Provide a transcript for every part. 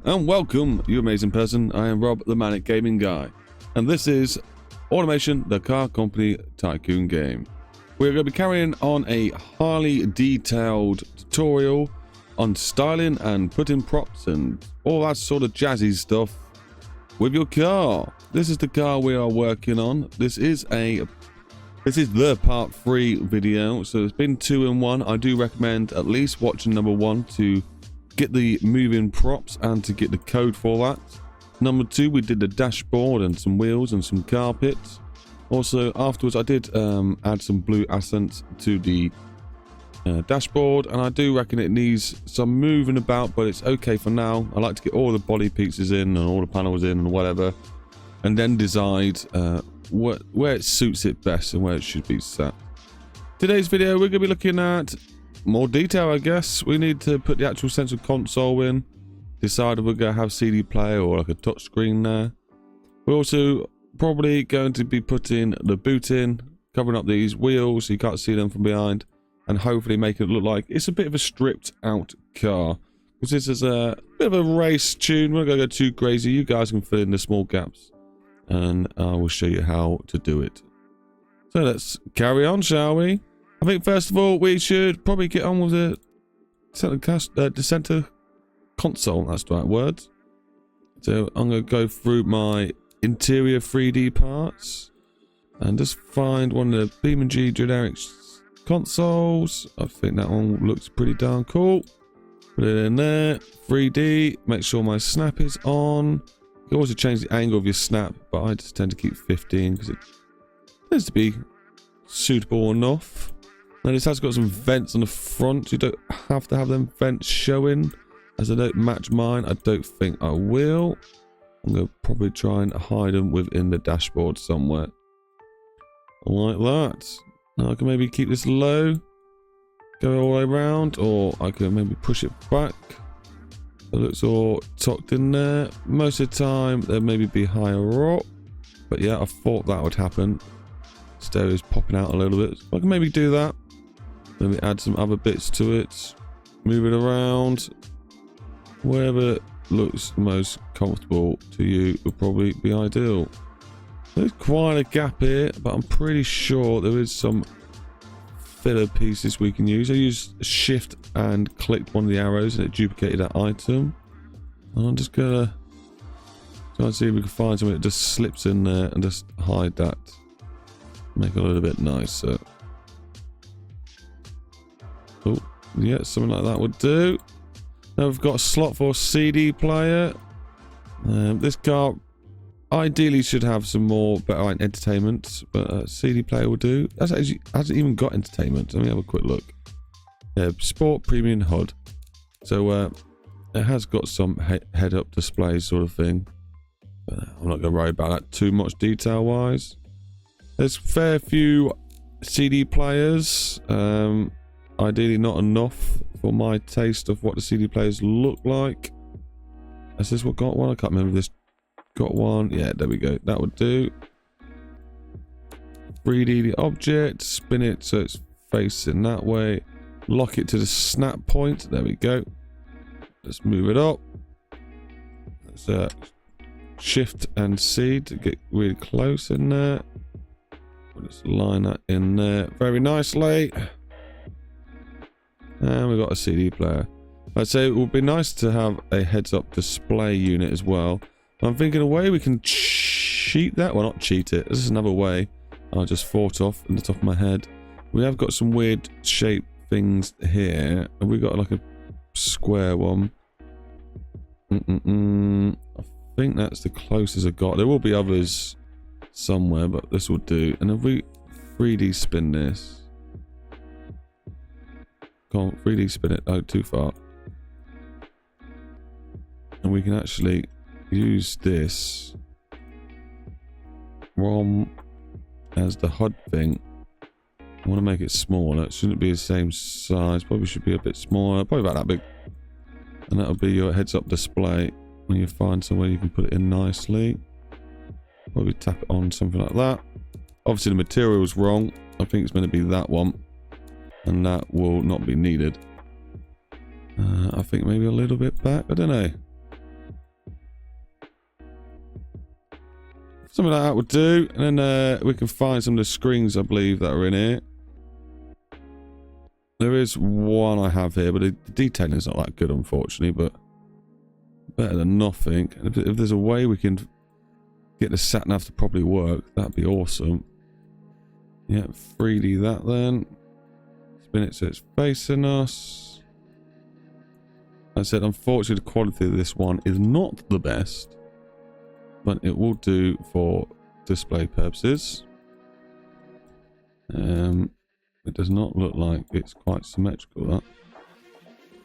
and welcome, you amazing person. I am Rob, the Manic Gaming Guy, and this is Automation, the car company tycoon game. We're going to be carrying on a highly detailed tutorial on styling and putting props and all that sort of jazzy stuff with your car. This is the car we are working on. This is the part 3 video, so it's been 2 in 1. I do recommend at least watching number 1 to get the moving props and to get the code for that. Number 2, we did the dashboard and some wheels and some carpets. Also afterwards I did add some blue accents to the dashboard, and I do reckon it needs some moving about, but it's okay for now. I like to get all the body pieces in and all the panels in and whatever, and then decide where it suits it best and where it should be set. Today's video we're going to be looking at more detail, I guess. We need to put the actual center console in, decide if we're going to have CD player or like a touch screen there. We're also probably going to be putting the boot in, covering up these wheels so you can't see them from behind, and hopefully make it look like it's a bit of a stripped out car, because this is a bit of a race tune. We're not going to go too crazy. You guys can fill in the small gaps and I will show you how to do it. So let's carry on, shall we? I think first of all we should probably get on with the center console. That's the right word. So I'm going to go through my interior 3D parts and just find one of the BeamNG generic consoles. I think that one looks pretty darn cool. Put it in there. 3D. Make sure my snap is on. You can also change the angle of your snap, but I just tend to keep 15 because it tends to be suitable enough. Now this has got some vents on the front. You don't have to have them vents showing, as I don't match mine. I don't think I will. I'm going to probably try and hide them within the dashboard somewhere. Like that. Now I can maybe keep this low, go all the way around, or I can maybe push it back. It looks all tucked in there. Most of the time they'll maybe be higher up, but yeah, I thought that would happen. Stereo's popping out a little bit. So I can maybe do that. Maybe add some other bits to it. Move it around. Wherever looks most comfortable to you would probably be ideal. There's quite a gap here, but I'm pretty sure there is some filler pieces we can use. I used shift and clicked one of the arrows and it duplicated that item. And I'm just gonna try and see if we can find something that just slips in there and just hide that. Make it a little bit nicer. Oh, yeah, something like that would do. Now we've got a slot for a CD player. This car ideally should have some more better entertainment, but CD player will do. That's actually hasn't even got entertainment. Let me have a quick look. Sport Premium HUD. So it has got some head-up display sort of thing. But I'm not going to worry about that too much detail-wise. There's a fair few CD players. Ideally not enough for my taste of what the CD players look like. Has this what got one? I can't remember if this got one. Yeah, there we go. That would do. 3D the object. Spin it so it's facing that way. Lock it to the snap point. There we go. Let's move it up. Let's shift and C to get really close in there. Let's line that in there very nicely. And we've got a CD player. I'd say it would be nice to have a heads-up display unit as well. I'm thinking a way we can cheat that. Well, not cheat it. This is another way I just thought of in the top of my head. We have got some weird shape things here. Have we got like a square one? I think that's the closest I got. There will be others somewhere, but this will do. And if we 3D spin this. Can't 3D spin it. Oh, too far. And we can actually use this ROM as the HUD thing. I want to make it smaller. It shouldn't be the same size. Probably should be a bit smaller. Probably about that big. And that'll be your heads-up display. When you find somewhere you can put it in nicely. Probably tap it on something like that. Obviously the material's wrong. I think it's meant to be that one. And that will not be needed. I think maybe a little bit back. I don't know. something like that would do. And then we can find some of the screens, I believe, that are in here. There is one I have here, but the detailing is not that good, unfortunately, but better than nothing. And if there's a way we can get the sat-nav to properly work, that'd be awesome. Yeah, 3D that then. Spin it so it's facing us. I said, unfortunately, the quality of this one is not the best, but it will do for display purposes. It does not look like it's quite symmetrical, that.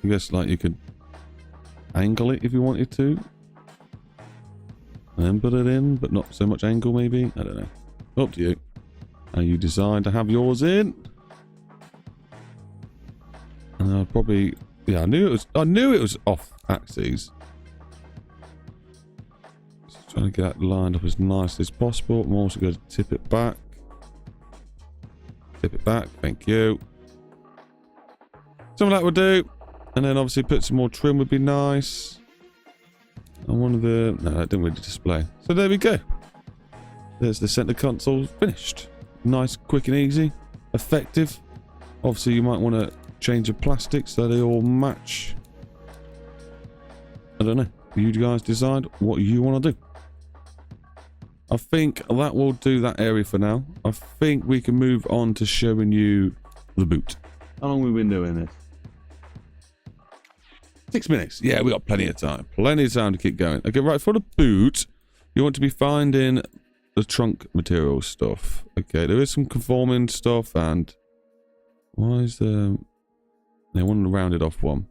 I guess, like, you could angle it if you wanted to. And then put it in, but not so much angle, maybe? I don't know. Up to you. How you decide to have yours in. And I'll probably... Yeah, I knew it was off axes. Just trying to get that lined up as nicely as possible. I'm also going to tip it back. Tip it back, thank you. Something like that would do. And then obviously put some more trim would be nice. And one of the... No, that didn't really display. So there we go. There's the center console finished. Nice, quick and easy. Effective. Obviously you might want to change the plastic so they all match. I don't know. You guys decide what you want to do. I think that will do that area for now. I think we can move on to showing you the boot. How long have we been doing this? 6 minutes. Yeah, we got plenty of time. Plenty of time to keep going. Okay, right, for the boot, you want to be finding the trunk material stuff. Okay, there is some conforming stuff and... Why is the... They want a rounded off one.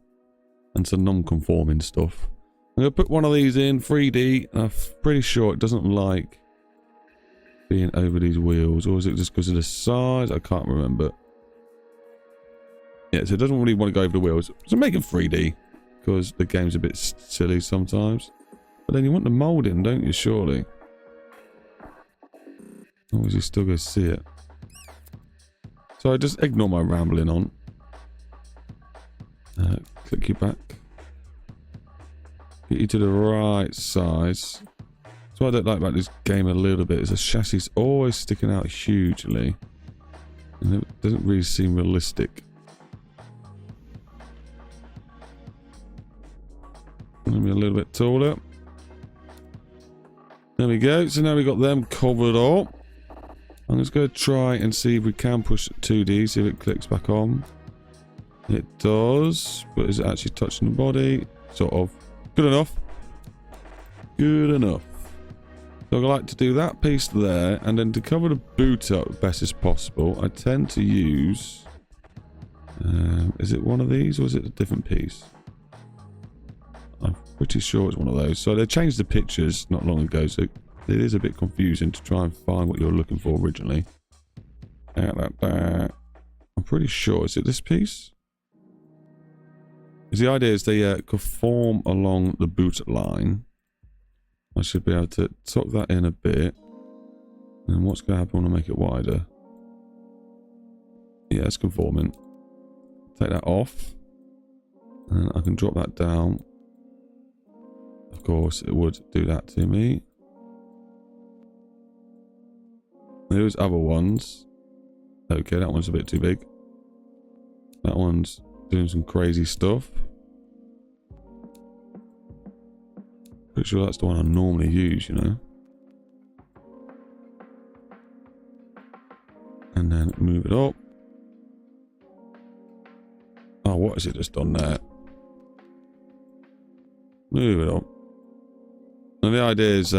And some non-conforming stuff. I'm going to put one of these in 3D. And I'm pretty sure it doesn't like being over these wheels. Or is it just because of the size? I can't remember. Yeah, so it doesn't really want to go over the wheels. So make it 3D. Because the game's a bit silly sometimes. But then you want the moulding, don't you, surely? Or is you still going to see it? So I just ignore my rambling on. Click you back. Get you to the right size. So what I don't like about this game a little bit is the chassis is always sticking out hugely. And it doesn't really seem realistic. Maybe a little bit taller. There we go. So now we've got them covered up. I'm just going to try and see if we can push 2D, see if it clicks back on. It does, but is it actually touching the body? Sort of. Good enough. Good enough. So I like to do that piece there, and then to cover the boot up best as possible, I tend to use... is it one of these, or is it a different piece? I'm pretty sure it's one of those. So they changed the pictures not long ago, so it is a bit confusing to try and find what you're looking for originally. I'm pretty sure. Is it this piece? Because the idea is they conform along the boot line. I should be able to tuck that in a bit. And what's going to happen when I make it wider? Yeah, it's conforming. Take that off. And I can drop that down. Of course, it would do that to me. There's other ones. Okay, that one's a bit too big. That one's doing some crazy stuff. Pretty sure that's the one I normally use, you know. And then move it up. Oh, what has it just done there? Move it up. And the idea is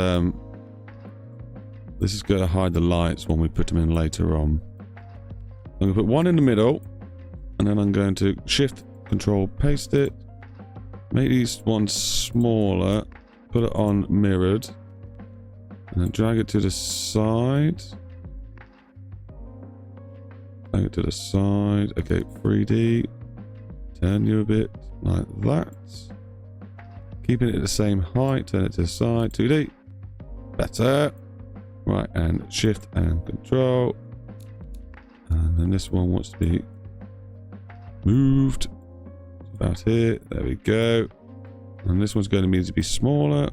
this is going to hide the lights when we put them in later on. I'm going to put one in the middle, and then I'm going to shift, control, paste it, make these ones smaller, put it on mirrored, and then drag it to the side. Drag it to the side. Okay, 3D. Turn you a bit like that. Keeping it at the same height, turn it to the side. 2D. Better. Right, and shift and control. And then this one wants to be moved. About here. There we go. And this one's going to need to be smaller.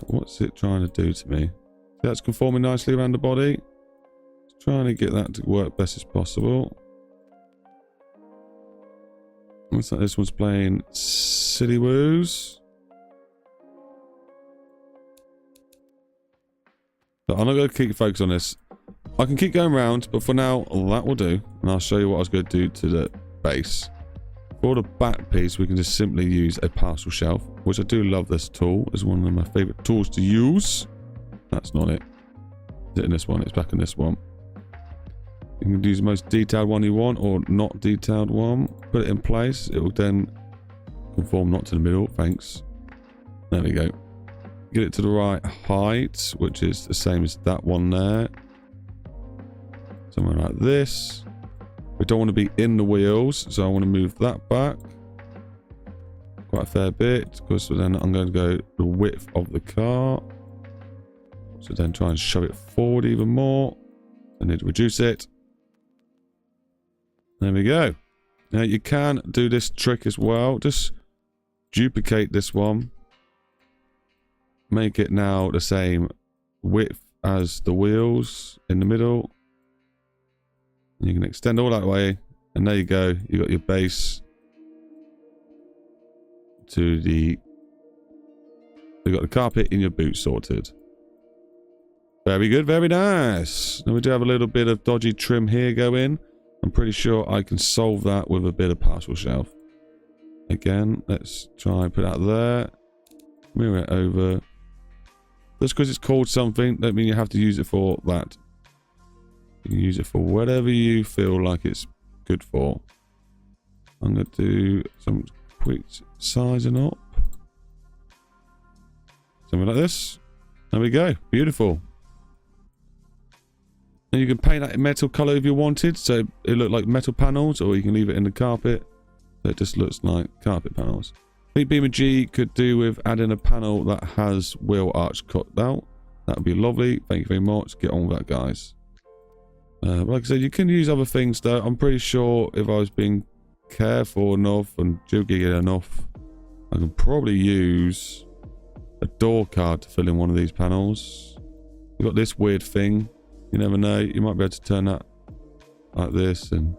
What's it trying to do to me? That's conforming nicely around the body. Just trying to get that to work best as possible. Looks like this one's playing silly woos. But I'm not going to keep focus on this. I can keep going round, but for now, that will do. And I'll show you what I was going to do to the base. For the back piece, we can just simply use a parcel shelf, which I do love this tool. It's one of my favourite tools to use. That's not it. Is it in this one? It's back in this one. You can use the most detailed one you want, or not detailed one. Put it in place. It will then conform not to the middle. Thanks. There we go. Get it to the right height, which is the same as that one there. Somewhere like this. We don't want to be in the wheels, so I want to move that back quite a fair bit, because then I'm going to go the width of the car. So then try and shove it forward even more. I need to reduce it. There we go. Now you can do this trick as well. Just duplicate this one. Make it now the same width as the wheels in the middle. You can extend all that way, and there you go. You got your base to the. You got the carpet in your boot sorted. Very good, very nice. Now we do have a little bit of dodgy trim here going. I'm pretty sure I can solve that with a bit of parcel shelf. Again, let's try and put that there. Move it over. Just because it's called something, don't mean you have to use it for that. You can use it for whatever you feel like it's good for. I'm going to do some quick sizing up. Something like this. There we go. Beautiful. And you can paint that in metal colour if you wanted, so it looked like metal panels, or you can leave it in the carpet, so it just looks like carpet panels. I think BeamerG could do with adding a panel that has wheel arch cut out. That would be lovely. Thank you very much. Get on with that, guys. Like I said, you can use other things though. I'm pretty sure if I was being careful enough and jiggy enough, I can probably use a door card to fill in one of these panels. You've got this weird thing. You never know. You might be able to turn that like this and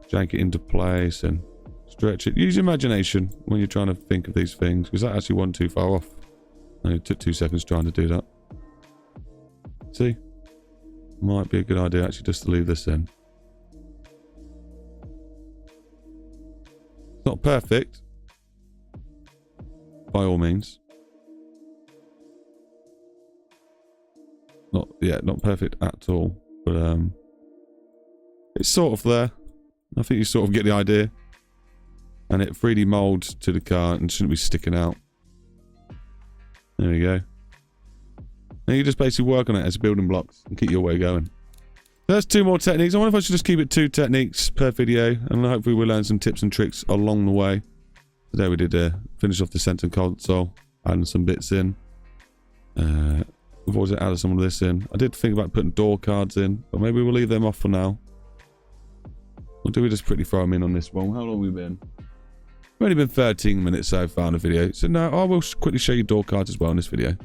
jank it into place and stretch it. Use your imagination when you're trying to think of these things, because that actually wasn't too far off. And it took 2 seconds trying to do that. See? Might be a good idea actually just to leave this in. It's not perfect, by all means. Not perfect at all, but it's sort of there. I think you sort of get the idea. And it 3D molds to the car and shouldn't be sticking out. There we go. Now you just basically work on it as building blocks and keep your way going. There's 2 more techniques. I wonder if I should just keep it 2 techniques per video, and hopefully we'll learn some tips and tricks along the way. Today we did finish off the center console, adding some bits in. We've always added some of this in. I did think about putting door cards in, but maybe we'll leave them off for now. Or do we just pretty throw them in on this one? How long have we been? We've only been 13 minutes so far in the video. So now I will quickly show you door cards as well in this video.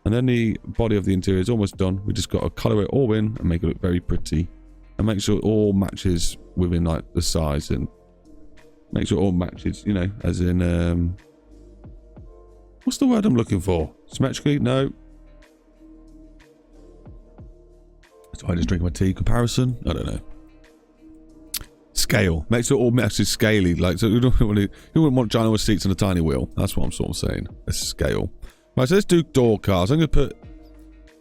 And then the body of the interior is almost done. We just got to colour it all in and make it look very pretty. And make sure it all matches within like the size, and make sure it all matches, you know, as in what's the word I'm looking for? Symmetrically? No. So I just drink my tea. Comparison? I don't know. Scale. Make sure it all matches scaly. Like, so you wouldn't want ginormous seats and a tiny wheel. That's what I'm sort of saying. Let's scale. Right, so let's do door cars. I'm going to put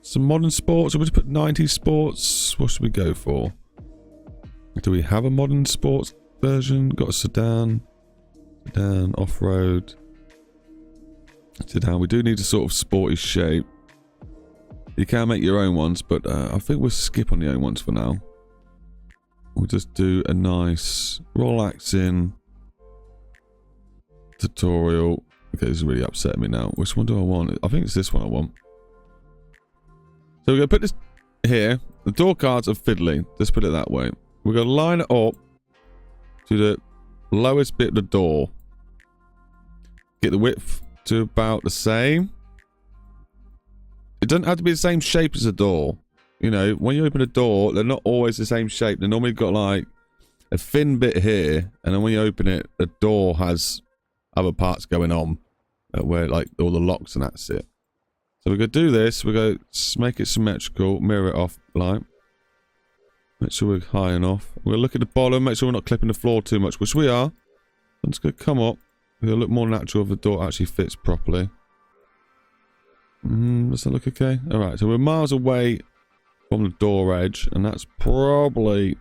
some modern sports. Or we'll just put 90s sports. What should we go for? Do we have a modern sports version? Got a sedan. Sedan, off-road. Sedan. We do need a sort of sporty shape. You can make your own ones, but I think we'll skip on the own ones for now. We'll just do a nice relaxing tutorial. Okay, this is really upsetting me now. Which one do I want? I think it's this one I want. So we're going to put this here. The door cards are fiddly. Let's put it that way. We're going to line it up to the lowest bit of the door. Get the width to about the same. it doesn't have to be the same shape as a door. You know, when you open a door, they're not always the same shape. They normally got like a thin bit here, and then when you open it, the door has other parts going on where like all the locks and that's it. So we're going to do this. We're going to make it symmetrical, mirror it off, like. Make sure we're high enough. We're going to look at the bottom, make sure we're not clipping the floor too much, which we are. I'm just going to come up. We're going to look more natural if the door actually fits properly. Does that look okay? Alright, so we're miles away from the door edge, and that's probably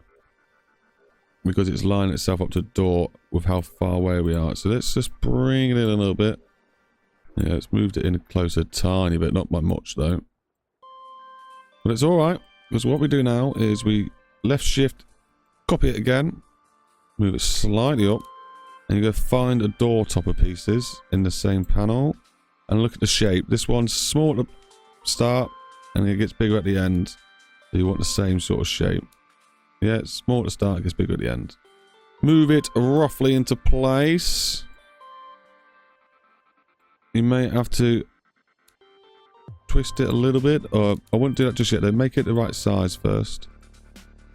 because it's lining itself up to the door with how far away we are. So let's just bring it in a little bit. Yeah, let's move it in closer a tiny bit, not by much though. But it's alright, because what we do now is we left shift, copy it again, move it slightly up, and you go find a door topper pieces in the same panel, and look at the shape. This one's small at the start, and it gets bigger at the end. So you want the same sort of shape. Yeah, it's small at the start, it gets bigger at the end. Move it roughly into place. You may have to twist it a little bit, or I wouldn't do that just yet though. Make it the right size first.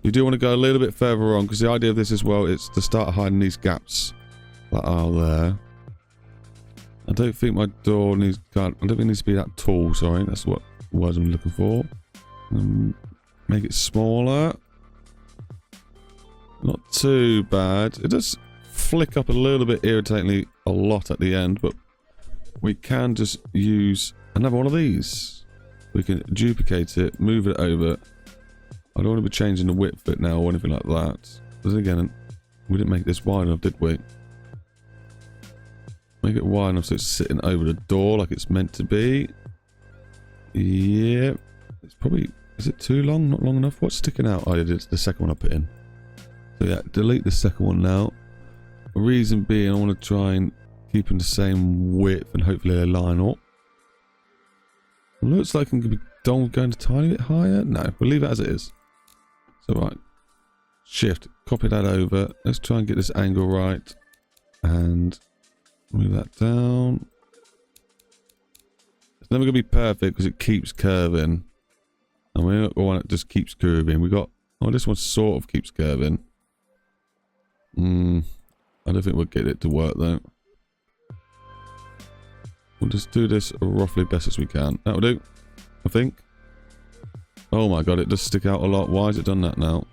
You do want to go a little bit further on, because the idea of this as well is to start hiding these gaps that are there. I don't think my door needs, I don't think it needs to be that tall, sorry. That's what words I'm looking for. Make it smaller. Not too bad. It does flick up a little bit irritatingly a lot at the end, but we can just use another one of these. We can duplicate it, move it over. I don't want to be changing the width of it now or anything like that. Because again, we didn't make this wide enough, did we? Make it wide enough so it's sitting over the door like it's meant to be. Yeah. It's probably... Is it too long? Not long enough? What's sticking out? Oh, it's the second one I put in. So yeah, delete the second one now. The reason being, I want to try and keep them the same width and hopefully they line up. Looks like I'm going to be going a tiny bit higher. No, we'll leave it as it is. So right. Shift. Copy that over. Let's try and get this angle right. And move that down. It's never going to be perfect because it keeps curving. And we don't want it just keeps curving. We got... Oh, this one sort of keeps curving. I don't think we'll get it to work though. We'll just do this roughly best as we can. That'll do, I think. Oh my god, it does stick out a lot. Why has it done that now?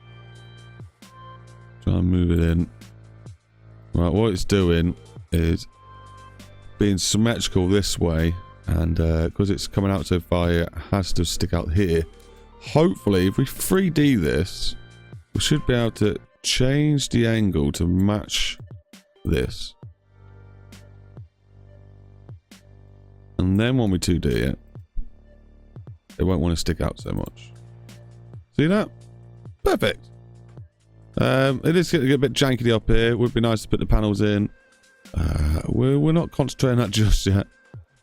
Try and move it in. Right, what it's doing is being symmetrical this way, and because it's coming out so far, it has to stick out here. Hopefully, if we 3D this, we should be able to change the angle to match this. And then when we 2D it, it won't want to stick out so much. See that? Perfect. It is getting a bit janky up here. It would be nice to put the panels in. We're not concentrating on that just yet.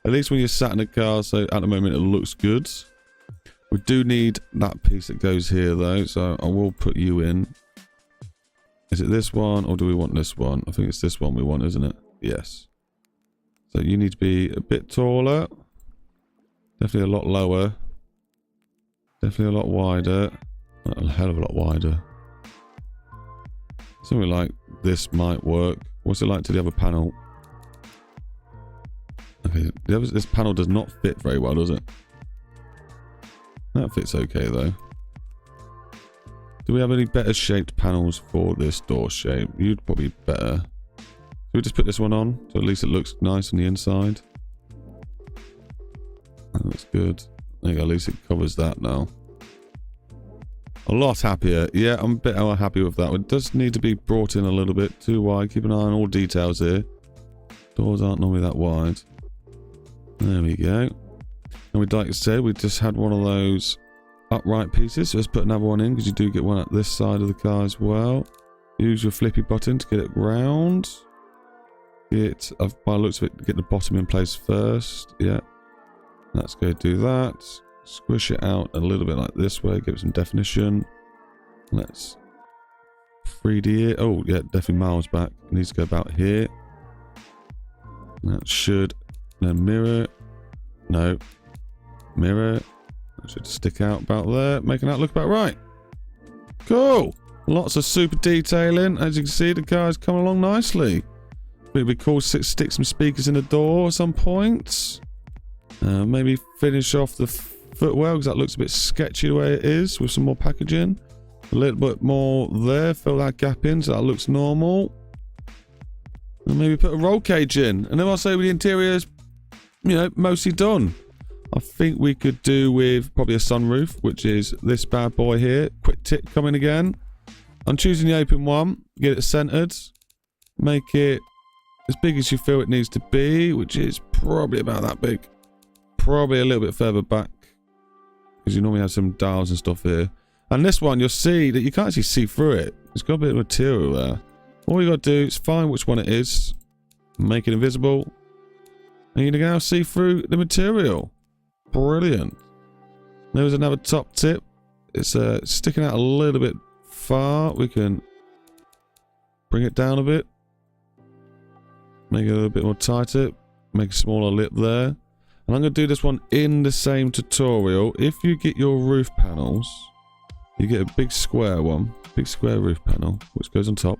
At least when you're sat in the car, so at the moment it looks good. We do need that piece that goes here though, so I will put you in. Is it this one or do we want this one? I think it's this one we want, isn't it? Yes. So you need to be a bit taller. Definitely a lot lower. Definitely a lot wider. A hell of a lot wider. Something like this might work. What's it like to the other panel? Okay, this panel does not fit very well, does it? That fits okay though. Do we have any better shaped panels for this door shape? You'd probably be better. Should we just put this one on? So at least it looks nice on the inside. That's good. There you go, at least it covers that now. A lot happier. Yeah, I'm a bit more happy with that. It does need to be brought in a little bit too wide. Keep an eye on all details here. Doors aren't normally that wide. There we go. And like I said, we just had one of those upright pieces. So let's put another one in because you do get one at this side of the car as well. Use your flippy button to get it round. Get, by the looks of it, get the bottom in place first. Yeah. Let's go do that. Squish it out a little bit like this way. Give it some definition. Let's 3D it. Oh, yeah, definitely miles back. It needs to go about here. That should... No, mirror. No. Mirror. It should stick out about there, making that look about right. Cool. Lots of super detailing. As you can see, the car's coming along nicely. It'd be cool to stick some speakers in the door at some point. Maybe finish off the footwell, because that looks a bit sketchy the way it is, with some more packaging. A little bit more there, fill that gap in so that looks normal. And maybe put a roll cage in. And then I'll say with the interior's, you know, mostly done. I think we could do with probably a sunroof, which is this bad boy here. Quick tip coming again. I'm choosing the open one, get it centered, make it as big as you feel it needs to be, which is probably about that big. Probably a little bit further back, because you normally have some dials and stuff here. And this one, you'll see that you can't actually see through it. It's got a bit of material there. All you got to do is find which one it is, make it invisible, and you're going to now see through the material. Brilliant. There's another top tip. It's sticking out a little bit far. We can bring it down a bit, make it a little bit more tighter, make a smaller lip there. And I'm going to do this one in the same tutorial. If you get your roof panels, you get a big square one, big square roof panel, which goes on top.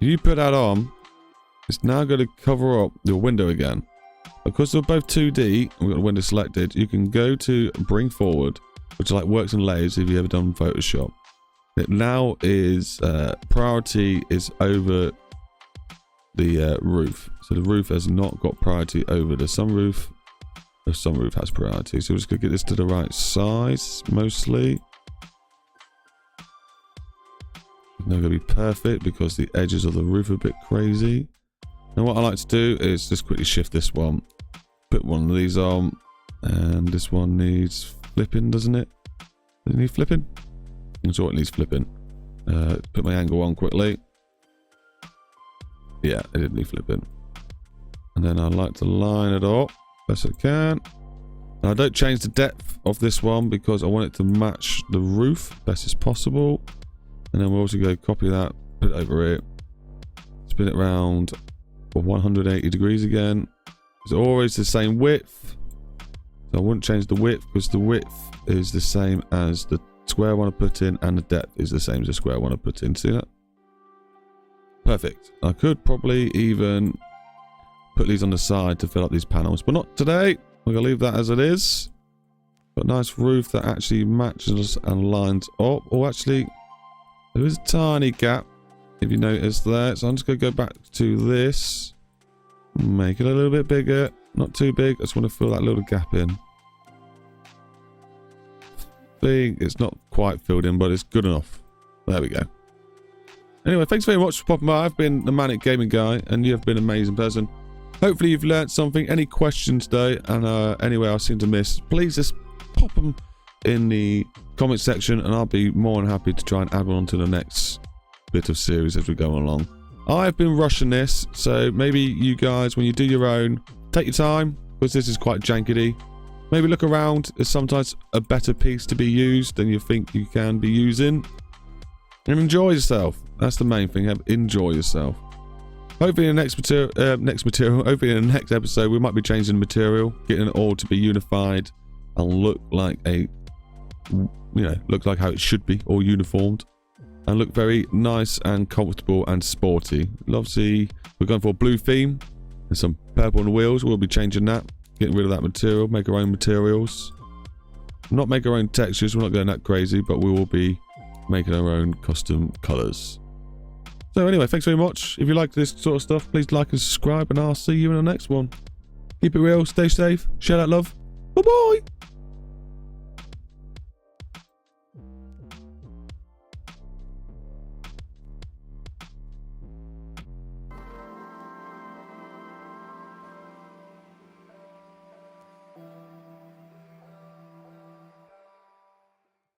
If you put that on, it's now going to cover up your window again. Because they're both 2D, and we've got the window selected, you can go to bring forward, which is like works and layers if you've ever done Photoshop. It now is, priority is over the roof. So the roof has not got priority over the sunroof. The sunroof has priority. So we're just going to get this to the right size, mostly. It's not going to be perfect because the edges of the roof are a bit crazy. And what I like to do is just quickly shift this one. Put one of these on. And this one needs flipping, doesn't it? Does it need flipping? I'm sure it needs flipping. Put my angle on quickly. Yeah, it did need flipping. And then I like to line it up best I can. And I don't change the depth of this one because I want it to match the roof best as possible. And then we'll also go copy that, put it over it, spin it around for 180 degrees again. It's always the same width. So I wouldn't change the width because the width is the same as the square one I put in, and the depth is the same as the square one I put in. See that? Perfect. I could probably even put these on the side to fill up these panels, but not today. We're going to leave that as it is. Got a nice roof that actually matches and lines up. Oh, actually, there is a tiny gap, if you notice there. So I'm just going to go back to this. Make it a little bit bigger. Not too big. I just want to fill that little gap in. I think it's not quite filled in, but it's good enough. There we go. Anyway, thanks very much for popping by. I've been the Manic Gaming Guy, and you have been an amazing person. Hopefully you've learnt something. Any questions though, and anyway I seem to miss, please just pop them in the comment section, and I'll be more than happy to try and add one to the next bit of series as we go along. I've been rushing this, so maybe you guys, when you do your own, take your time, because this is quite jankety. Maybe look around. There's sometimes a better piece to be used than you think you can be using. And enjoy yourself. That's the main thing. Enjoy yourself. Hopefully in the hopefully in the next episode, we might be changing the material, getting it all to be unified and look like a, look like how it should be, all uniformed, and look very nice and comfortable and sporty. Obviously, we're going for a blue theme and some purple on the wheels. We'll be changing that, getting rid of that material, make our own materials. Not make our own textures, we're not going that crazy, but we will be making our own custom colors. So anyway, thanks very much. If you like this sort of stuff, please like and subscribe, and I'll see you in the next one. Keep it real, stay safe, share that love. Bye bye.